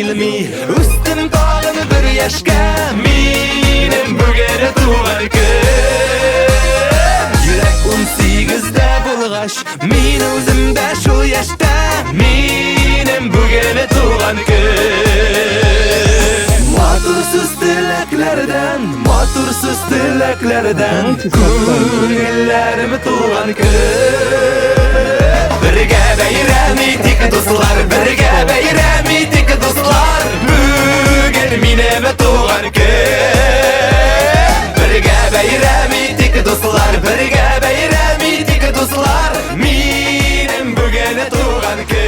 bilmi Üstüm dağını bir yaşka Minim bugene tuğan kun Yürek 18'de bulgaş Min özümde şu yaşta Minim bugene tuğan kun Matursuz dileklerden Matursuz dileklerden Günellerimi tuğan kun Birge beyrem edik dostlar Birge beyrem edik dostlar Bugün mineme tuğan kun Birge beyrem edik dostlar Birge beyrem edik dostlar Minem bugüne tuğan kun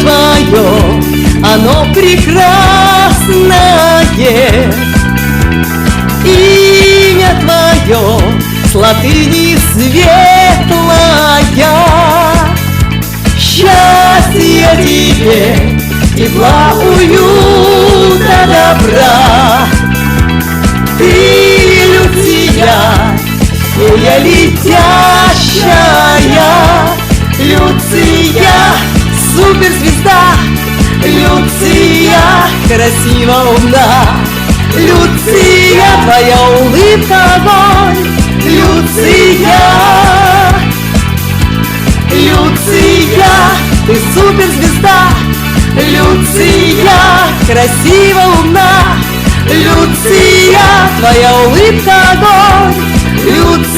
Твое, оно прекрасное, имя твое с латыни светлая. Счастья тебе, тепла, уюта, добра. Ты, Люция, фея летящая, Люция, суперзвезда, Люция, красиво умна, Люция, твоя улыбка огонь, Люция, Люция, ты суперзвезда, Люция, красиво умна, Люция, твоя улыбка огонь, Люция.